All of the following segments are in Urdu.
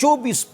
24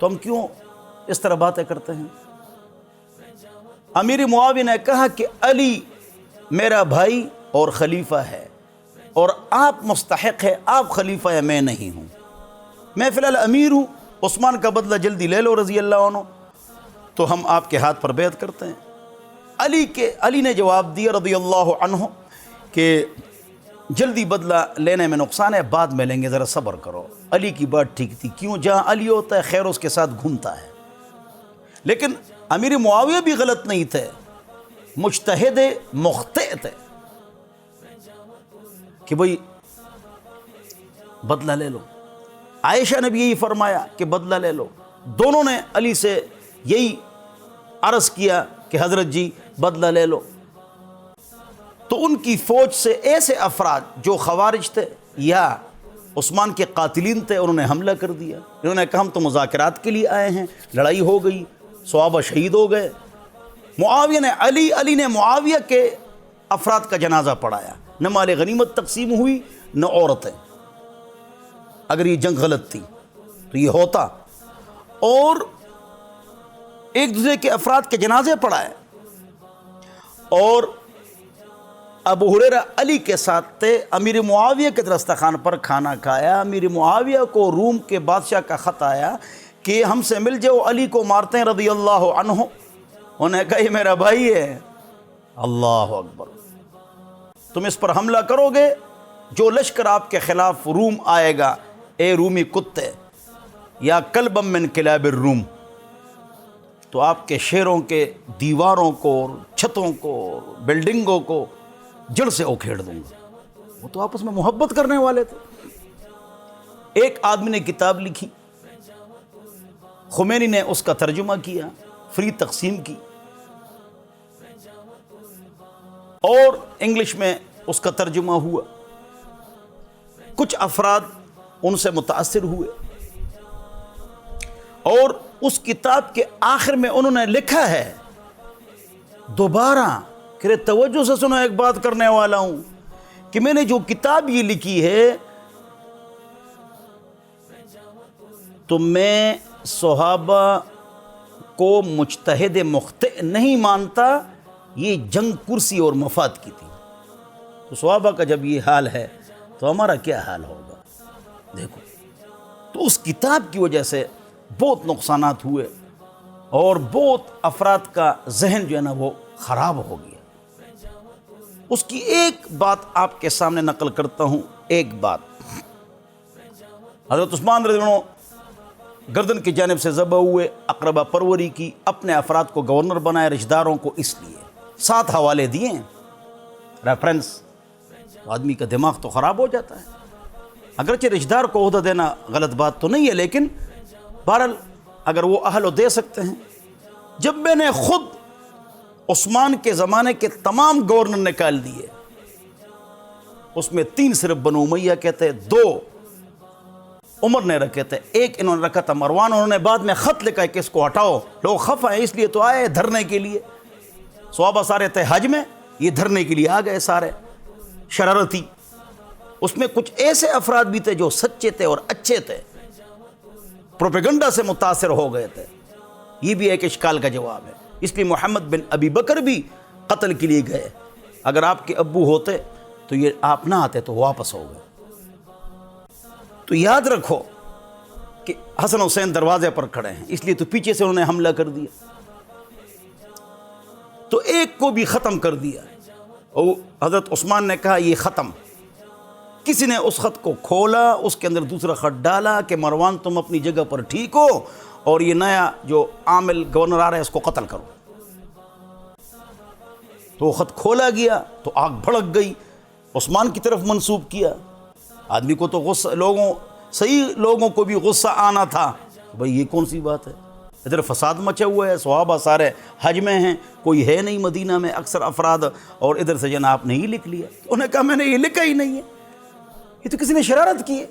تو ہم کیوں اس طرح باتیں کرتے ہیں؟ امیر معاویہ نے کہا کہ علی میرا بھائی اور خلیفہ ہے، اور آپ مستحق ہے، آپ خلیفہ ہے، میں نہیں ہوں، میں فی الحال امیر ہوں، عثمان کا بدلہ جلدی لے لو رضی اللہ عنہ، تو ہم آپ کے ہاتھ پر بیعت کرتے ہیں۔ علی نے جواب دیا رضی اللہ عنہ کہ جلدی بدلہ لینے میں نقصان ہے، بعد میں لیں گے، ذرا صبر کرو۔ علی کی بات ٹھیک تھی، کیوں؟ جہاں علی ہوتا ہے خیر اس کے ساتھ گھومتا ہے۔ لیکن امیر معاویہ بھی غلط نہیں تھے، مجتہد مخطئ تھے کہ بھئی بدلہ لے لو۔ عائشہ نے بھی یہی فرمایا کہ بدلہ لے لو۔ دونوں نے علی سے یہی عرض کیا کہ حضرت جی بدلہ لے لو۔ تو ان کی فوج سے ایسے افراد جو خوارج تھے یا عثمان کے قاتلین تھے، انہوں نے حملہ کر دیا۔ انہوں نے کہا ہم تو مذاکرات کے لیے آئے ہیں، لڑائی ہو گئی، صحابہ شہید ہو گئے۔ معاویہ نے علی نے معاویہ کے افراد کا جنازہ پڑھایا، نہ مال غنیمت تقسیم ہوئی نہ عورتیں۔ اگر یہ جنگ غلط تھی تو یہ ہوتا، اور ایک دوسرے کے افراد کے جنازے پڑھائے۔ اور ابو ہریرہ علی کے ساتھ تھے، امیر معاویہ کے دسترخوان پر کھانا کھایا۔ امیر معاویہ کو روم کے بادشاہ کا خط آیا کہ ہم سے مل جاؤ، علی کو مارتے ہیں رضی اللہ عنہ۔ انہوں نے کہا یہ میرا بھائی ہے۔ اللہ اکبر، تم اس پر حملہ کرو گے، جو لشکر آپ کے خلاف روم آئے گا، اے رومی کتے، یا کلبم من کلاب الروم، تو آپ کے شہروں کے دیواروں کو، چھتوں کو، بلڈنگوں کو جڑ سے اکھیڑ دوں گا۔ وہ تو آپس میں محبت کرنے والے تھے۔ ایک آدمی نے کتاب لکھی، خمینی نے اس کا ترجمہ کیا، فری تقسیم کی، اور انگلش میں اس کا ترجمہ ہوا۔ کچھ افراد ان سے متاثر ہوئے، اور اس کتاب کے آخر میں انہوں نے لکھا ہے، دوبارہ کہ توجہ سے سنو، ایک بات کرنے والا ہوں، کہ میں نے جو کتاب یہ لکھی ہے تو میں صحابہ کو مجتہد مخطئ نہیں مانتا، یہ جنگ کرسی اور مفاد کی تھی۔ تو صحابہ کا جب یہ حال ہے تو ہمارا کیا حال ہوگا؟ دیکھو، تو اس کتاب کی وجہ سے بہت نقصانات ہوئے، اور بہت افراد کا ذہن جو ہے نا وہ خراب ہو گیا۔ اس کی ایک بات آپ کے سامنے نقل کرتا ہوں۔ ایک بات، حضرت عثمان رضی اللہ عنہ گردن کی جانب سے ذبح ہوئے، اقربا پروری کی، اپنے افراد کو گورنر بنائے، رشتہ داروں کو، اس لیے 7 حوالے دیے ہیں، ریفرنس۔ آدمی کا دماغ تو خراب ہو جاتا ہے۔ اگرچہ رشتہ دار کو عہدہ دینا غلط بات تو نہیں ہے، لیکن بہرحال اگر وہ اہل دے سکتے ہیں۔ جب میں نے خود عثمان کے زمانے کے تمام گورنر نکال دیے، اس میں 3 صرف بنو امیہ کے تھے، 2 عمر نے رکھے تھے، 1 انہوں نے رکھا تھا مروان۔ انہوں نے بعد میں خط لکھا کہ اس کو ہٹاؤ، لوگ خفا ہیں، اس لیے تو آئے دھرنے کے لیے۔ صحابہ سارے تھے حج میں، یہ دھرنے کے لیے آ گئے سارے شرارتی۔ اس میں کچھ ایسے افراد بھی تھے جو سچے تھے اور اچھے تھے، پروپیگنڈا سے متاثر ہو گئے تھے۔ یہ بھی ایک اشکال کا جواب ہے۔ اس لیے محمد بن ابی بکر بھی قتل کے لیے گئے۔ اگر آپ کے ابو ہوتے تو یہ آپ نہ آتے تو واپس ہو گئے۔ تو یاد رکھو کہ حسن حسین دروازے پر کھڑے ہیں، اس لیے تو پیچھے سے انہوں نے حملہ کر دیا، تو ایک کو بھی ختم کر دیا۔ اور حضرت عثمان نے کہا یہ ختم۔ کسی نے اس خط کو کھولا، اس کے اندر دوسرا خط ڈالا کہ مروان تم اپنی جگہ پر ٹھیک ہو، اور یہ نیا جو عامل گورنر آ رہا ہے اس کو قتل کرو۔ تو وہ خط کھولا گیا تو آگ بھڑک گئی، عثمان کی طرف منسوب کیا۔ آدمی کو تو غصہ، صحیح لوگوں کو بھی غصہ آنا تھا، بھئی یہ کون سی بات ہے؟ ادھر فساد مچا ہوا ہے، صحابہ سارے حج میں ہیں، کوئی ہے نہیں مدینہ میں اکثر افراد، اور ادھر سے جناب نے ہی لکھ لیا۔ انہوں نے کہا میں نے یہ لکھا ہی نہیں ہے، یہ تو کسی نے شرارت کی ہے۔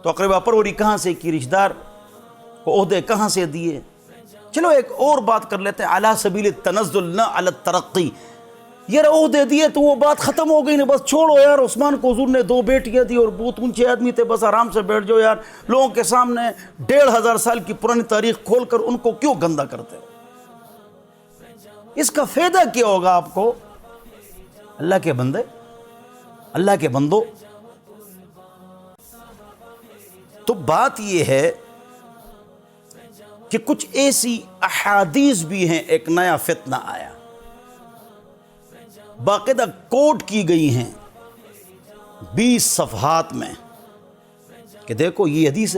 تو اقربا پروری کہاں سے کی، رشتہ دار کو عہدے کہاں سے دیے؟ چلو ایک اور بات کر لیتے ہیں، علی سبیل التنزل نہ علی الترقی۔ یار عہدے دیے تو وہ بات ختم ہو گئی نا، بس چھوڑو یار. عثمان کو حضور نے 2 بیٹیاں دی اور بہت اونچے آدمی تھے، بس آرام سے بیٹھ جاؤ یار. لوگوں کے سامنے 1500 سال کی پرانی تاریخ کھول کر ان کو کیوں گندا کرتے ہو؟ اس کا فائدہ کیا ہوگا آپ کو؟ اللہ کے بندے، اللہ کے بندو، تو بات یہ ہے کہ کچھ ایسی احادیث بھی ہیں، ایک نیا فتنہ آیا، باقاعدہ کوٹ کی گئی ہیں 20 صفحات میں کہ دیکھو یہ حدیث.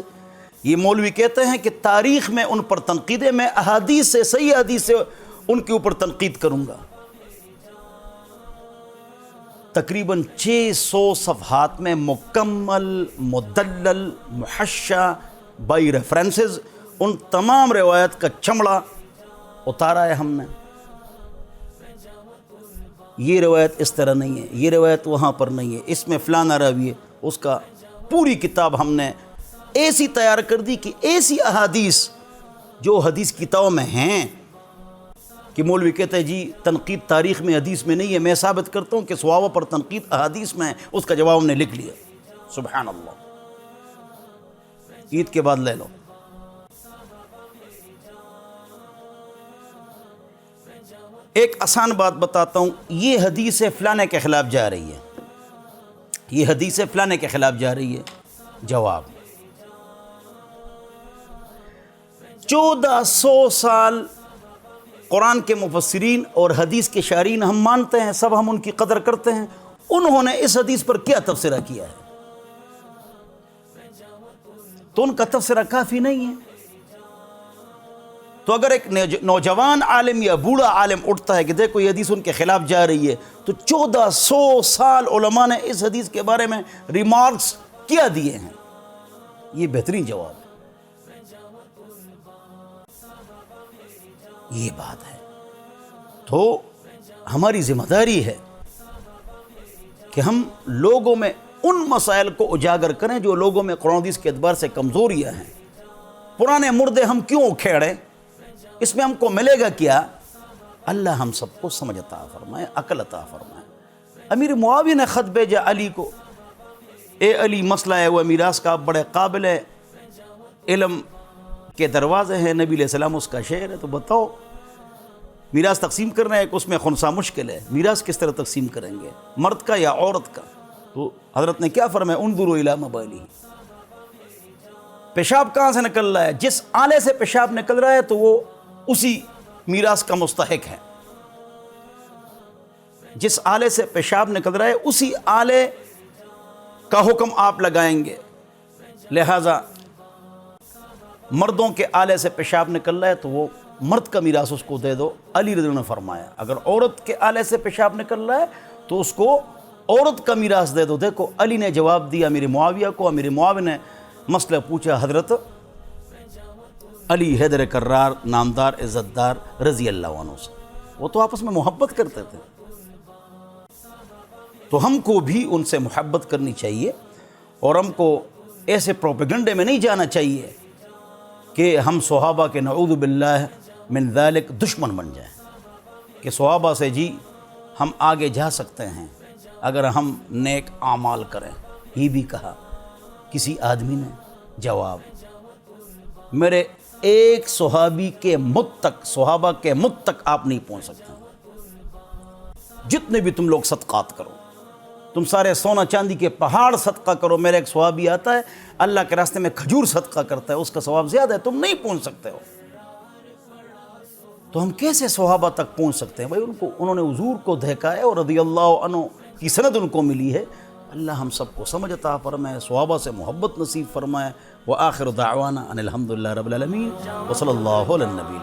یہ مولوی کہتے ہیں کہ تاریخ میں ان پر تنقید ہے، میں احادیث سے، صحیح حدیث سے ان کے اوپر تنقید کروں گا. تقریباً 600 صفحات میں مکمل، مدلل، محشہ، بائی ریفرنسز، ان تمام روایت کا چمڑا اتارا ہے ہم نے. یہ روایت اس طرح نہیں ہے، یہ روایت وہاں پر نہیں ہے، اس میں فلانا راوی ہے. اس کا پوری کتاب ہم نے ایسی تیار کر دی کہ ایسی احادیث جو حدیث کتابوں میں ہیں کہ مولوی کہتے ہیں جی تنقید تاریخ میں، حدیث میں نہیں ہے، میں ثابت کرتا ہوں کہ صحابہ پر تنقید احادیث میں ہے. اس کا جواب ہم نے لکھ لیا. سبحان اللہ. عید کے بعد لے لو. ایک آسان بات بتاتا ہوں، یہ حدیث فلانے کے خلاف جا رہی ہے، یہ حدیث فلانے کے خلاف جا رہی ہے. جواب: 1400 سال قرآن کے مفسرین اور حدیث کے شارحین ہم مانتے ہیں، سب ہم ان کی قدر کرتے ہیں. انہوں نے اس حدیث پر کیا تبصرہ کیا ہے؟ تو ان کا تبصرہ کافی نہیں ہے. تو اگر ایک نوجوان عالم یا بوڑھا عالم اٹھتا ہے کہ دیکھو یہ حدیث ان کے خلاف جا رہی ہے، تو 1400 سال علماء نے اس حدیث کے بارے میں ریمارکس کیا دیے ہیں. یہ بہترین جواب ہے. یہ بات ہے. تو ہماری ذمہ داری ہے کہ ہم لوگوں میں ان مسائل کو اجاگر کریں جو لوگوں میں قرآن حدیث کے اعتبار سے کمزوریاں ہیں. پرانے مردے ہم کیوں کھیڑیں؟ اس میں ہم کو ملے گا کیا؟ اللہ ہم سب کو سمجھ عطا فرمائے، عقل عطا فرمائے. امیر معاویہ نے خط بھیجا علی کو، اے علی مسئلہ ہے وہ میراث کا، آپ بڑے قابل ہے، علم کے دروازے ہیں، نبی علیہ السلام اس کا شعر ہے، تو بتاؤ میراث تقسیم کرنا ہے کہ اس میں خنثی مشکل ہے، میراث کس طرح تقسیم کریں گے، مرد کا یا عورت کا؟ تو حضرت نے کیا فرمایا؟ انظروا الی مبالی. پیشاب کہاں سے نکل رہا ہے؟ جس آلے سے پیشاب نکل رہا ہے تو وہ اسی میراث کا مستحق ہے. جس آلے سے پیشاب نکل رہا ہے اسی آلے کا حکم آپ لگائیں گے. لہذا مردوں کے آلے سے پیشاب نکل رہا ہے تو وہ مرد کا میراث اس کو دے دو. علی رضی اللہ عنہ نے فرمایا اگر عورت کے آلے سے پیشاب نکل رہا ہے تو اس کو عورت کا میراث دے دو. دیکھو علی نے جواب دیا امیر معاویہ کو. امیر معاویہ نے مسئلہ پوچھا حضرت علی حیدر کرار نامدار عزتدار رضی اللہ عنہ سے. وہ تو آپس میں محبت کرتے تھے، تو ہم کو بھی ان سے محبت کرنی چاہیے اور ہم کو ایسے پروپیگنڈے میں نہیں جانا چاہیے کہ ہم صحابہ کے نعوذ باللہ من ذالک دشمن بن جائیں، کہ صحابہ سے جی ہم آگے جا سکتے ہیں اگر ہم نیک اعمال کریں. یہ بھی کہا کسی آدمی نے. جواب: میرے ایک صحابی کے مت تک، صحابہ کے مت تک آپ نہیں پہنچ سکتے. جتنے بھی تم لوگ صدقات کرو، تم سارے سونا چاندی کے پہاڑ صدقہ کرو، میرا ایک صحابی آتا ہے اللہ کے راستے میں کھجور صدقہ کرتا ہے، اس کا ثواب زیادہ ہے، تم نہیں پہنچ سکتے ہو. تو ہم کیسے صحابہ تک پہنچ سکتے ہیں؟ بھائی انہوں نے حضور کو دیکھا ہے اور رضی اللہ عنہ کی سند ان کو ملی ہے. اللہ ہم سب کو سمجھ عطا فرمائے، صحابہ سے محبت نصیب فرمائے. وآخر دعوانا ان الحمد للہ رب العالمین وصلی اللہ علی النبی.